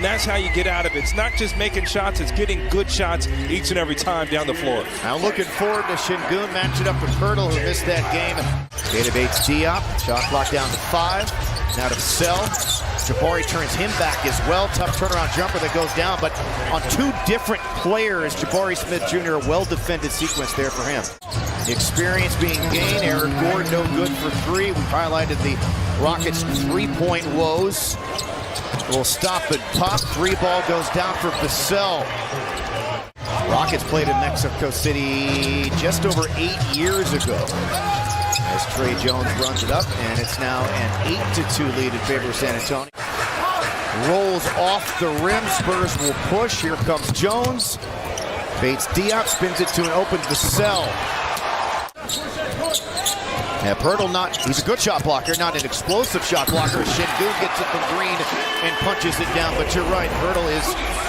and that's how you get out of it. It's not just making shots, it's getting good shots each and every time down the floor. Now looking forward to Şengün matching up with Pirtle, who missed that game. Data baits Diop, shot clock down to 5. Now to Vassell. Jabari turns him back as well. Tough turnaround jumper that goes down, but on two different players, Jabari Smith Jr., a well-defended sequence there for him. The experience being gained. Eric Gordon no good for 3. We highlighted the Rockets' three-point woes. Will stop and pop. 3 ball goes down for Vassell. Rockets played in Mexico City just over 8 years ago. As Trey Jones runs it up, and it's now an 8-2 lead in favor of San Antonio. Rolls off the rim. Spurs will push. Here comes Jones. Bates Diop, spins it to an open Vassell. Yeah, Pirtle he's a good shot blocker, not an explosive shot blocker. Şengün gets it from Green and punches it down, but you're right, Pirtle is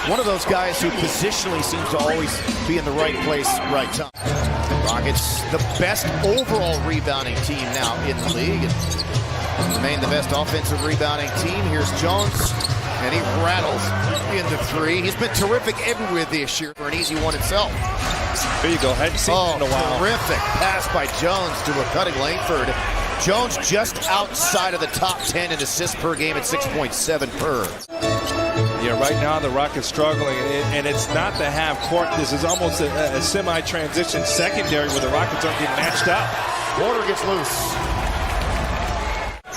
one of those guys who positionally seems to always be in the right place, right time. Rockets, the best overall rebounding team now in the league, and remain the best offensive rebounding team. Here's Jones, and he rattles into 3. He's been terrific everywhere this year for an easy one himself. There you go. Hadn't seen it in a while. Terrific pass by Jones to a cutting Langford. Jones just outside of the top 10 in assists per game at 6.7 per. Yeah, right now the Rockets struggling, and it's not the half court. This is almost a semi-transition secondary where the Rockets aren't getting matched up. Porter gets loose.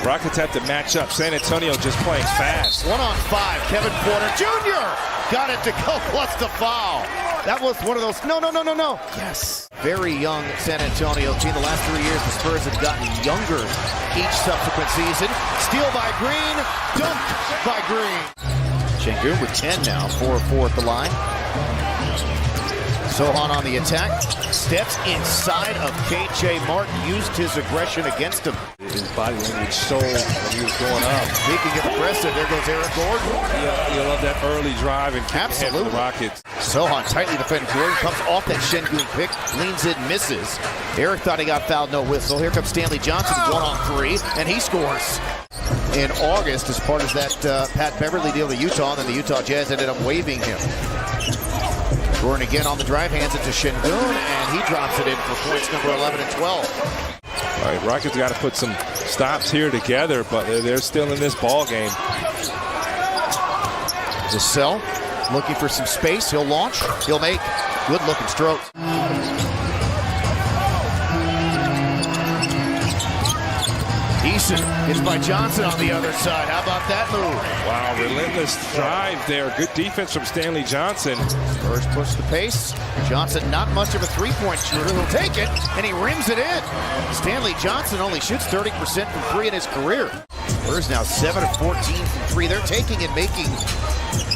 Rockets have to match up. San Antonio just playing fast. 1-on-5. Kevin Porter Jr. got it to go plus the foul. That was one of those. No. Yes. Very young San Antonio team. The last 3 years, the Spurs have gotten younger each subsequent season. Steal by Green. Dunk by Green. Şengün with 10 now. 4-4 at the line. Sohan on the attack. Steps inside of KJ Martin. Used his aggression against him. His body language sold when he was going up. Speaking of aggressive, there goes Eric Gordon. Yeah, you love that early drive and kick ahead for the Rockets. Sohan tightly defended. Gordon comes off that Şengün pick, leans in, misses. Eric thought he got fouled, no whistle. Here comes Stanley Johnson, 1-on-3, and he scores. In August, as part of that Pat Beverly deal to Utah, and then the Utah Jazz ended up waiving him. Gordon again on the drive, hands it to Şengün, and he drops it in for points number 11 and 12. All right, Rockets got to put some stops here together, but they're still in this ball game. Vassell looking for some space. He'll launch. He'll make good-looking strokes. Decent. Gets by Johnson on the other side. How about that move? Wow, relentless drive there. Good defense from Stanley Johnson. Spurs push the pace. Johnson, not much of a three-point shooter. He'll take it, and he rims it in. Stanley Johnson only shoots 30% from 3 in his career. Spurs now 7 of 14 from 3. They're taking and making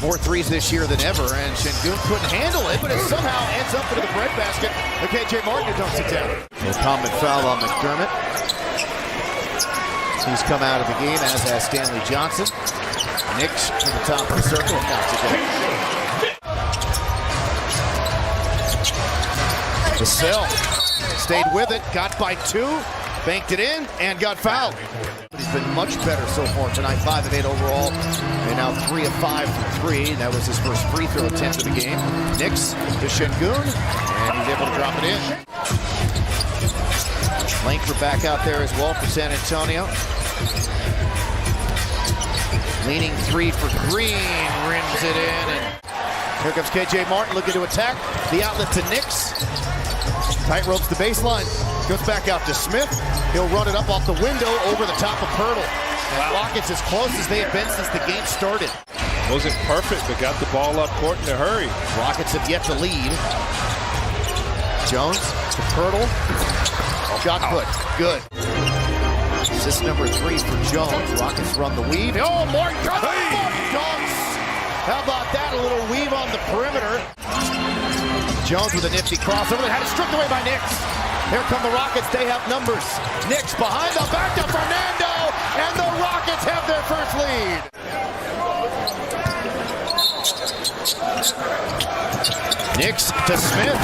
more threes this year than ever, and Şengün couldn't handle it, but it somehow ends up into the breadbasket. Okay, KJ Martin don't sit down. No common foul on McDermott. He's come out of the game, as has Stanley Johnson. Knicks to the top of the circle and knocks it down. Vassell stayed with it, got by 2, banked it in, and got fouled. He's been much better so far tonight, 5 of 8 overall, and now 3 of 5 from 3. That was his first free throw attempt of the game. Knicks to Şengün, and he's able to drop it in. Langford back out there as well for San Antonio. Leaning 3 for Green, rims it in, and here comes KJ Martin looking to attack. The outlet to Knicks. Tight ropes the baseline. Goes back out to Smith. He'll run it up off the window over the top of Pirtle. And Rockets as close as they have been since the game started. Wasn't perfect, but got the ball up court in a hurry. Rockets have yet to lead. Jones to Pirtle. Shot put. Good. Assist number 3 for Jones. Rockets run the weave. Oh, Martin dunks. How about that? A little weave on the perimeter. Jones with a nifty crossover that had it stripped away by Knicks. Here come the Rockets. They have numbers. Knicks behind the back to Fernando, and the Rockets have their first lead. Knicks to Smith.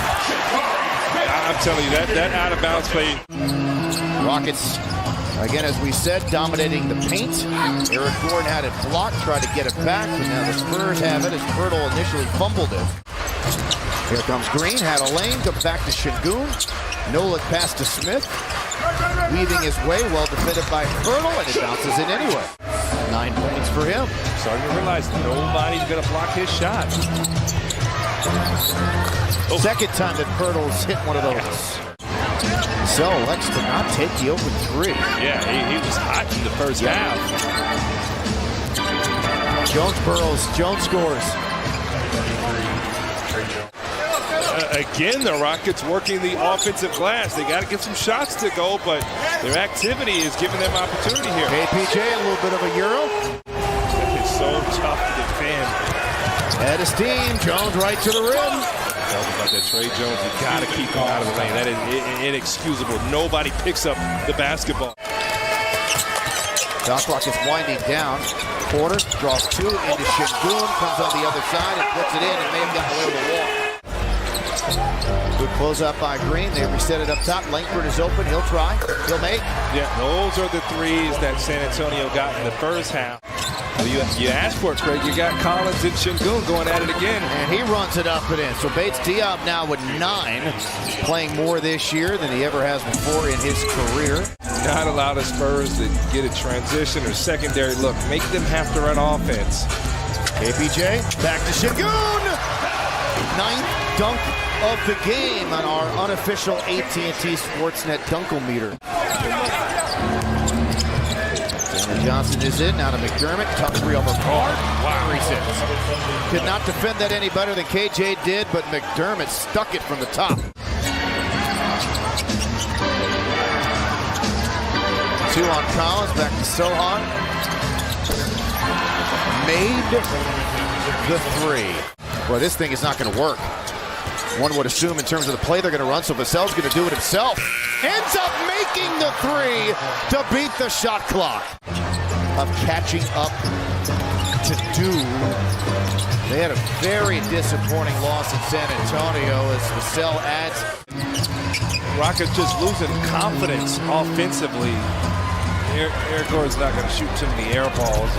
I'm telling you, that out-of-bounds play. Rockets Again, as we said, dominating the paint. Eric Gordon had it blocked, tried to get it back, and now the Spurs have it as Pirtle initially fumbled it. Here comes Green, had a lane, comes back to Şengün. Nolik pass to Smith. Weaving his way, well defended by Pirtle, and it bounces in anyway. 9 points for him. Starting to realize nobody's going to block his shot. Second time that Pirtle's hit one of those. So elects to not take the open three. Yeah, he was hot in the first half. Jones burrows, Jones scores. Again, the Rockets working the offensive glass. They got to get some shots to go, but their activity is giving them opportunity here. KPJ, a little bit of a Euro. It's so tough to defend. Head of steam, Jones right to the rim. About that Trey Jones, you got to keep him out of the lane. That is inexcusable. Nobody picks up the basketball. Shot clock is winding down. Porter draws two into Şengün, comes on the other side and puts it in and may have gotten away with the wall. Good closeout by Green. They reset it up top. Langford is open. He'll try. He'll make. Yeah, those are the threes that San Antonio got in the first half. You asked for it, Craig. You got Collins and Şengün going at it again. And he runs it up and in. So Bates Diop now with 9, playing more this year than he ever has before in his career. Not allow the Spurs to get a transition or secondary look. Make them have to run offense. KPJ back to Şengün. 9th dunk of the game on our unofficial AT&T Sportsnet Dunkometer. Johnson is in, now to McDermott. Tough three over Carr. Wow, resets. Could not defend that any better than KJ did, but McDermott stuck it from the top. 2 on Collins, back to Sohan. Made the 3. Boy, this thing is not going to work. One would assume in terms of the play they're going to run, so Vassell's going to do it himself. Ends up making the 3 to beat the shot clock. Of catching up to do. They had a very disappointing loss in San Antonio as Vassell adds. Rockets just losing confidence offensively. Eric Gordon's not going to shoot too many air balls.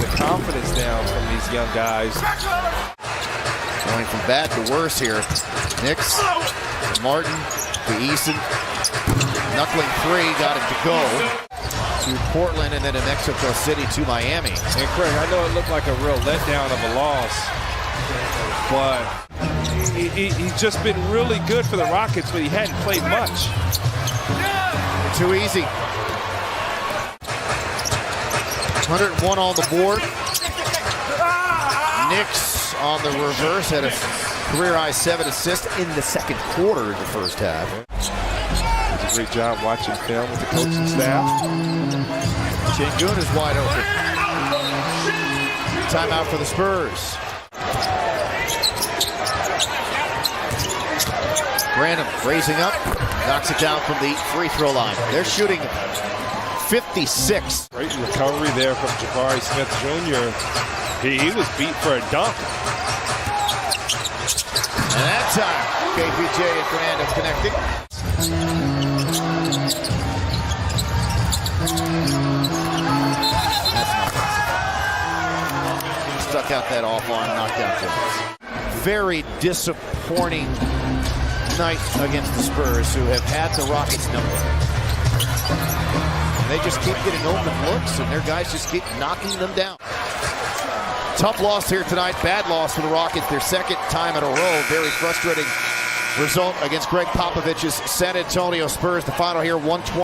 The confidence down from these young guys. Going from bad to worse here. Nix, Martin, to Eason. Knuckling 3, got it to go. To Portland and then to Mexico City to Miami. And Craig, I know it looked like a real letdown of a loss, but he's just been really good for the Rockets, but he hadn't played much. Too easy. 101 on the board. Knicks on the reverse had a career-high 7 assists in the second quarter of the first half. It's a great job watching film with the coaching staff. Şengün is wide open. Timeout for the Spurs. Branham raising up, knocks it down from the free throw line. They're shooting 56. Great recovery there from Jabari Smith Jr. He was beat for a dunk. And that time, KPJ and Fernando connecting. That's not possible. Stuck out that off-arm, knocked out there. Very disappointing night against the Spurs, who have had the Rockets number. And they just keep getting open looks, and their guys just keep knocking them down. Tough loss here tonight. Bad loss for the Rockets. Their second time in a row. Very frustrating result against Greg Popovich's San Antonio Spurs. The final here, 120.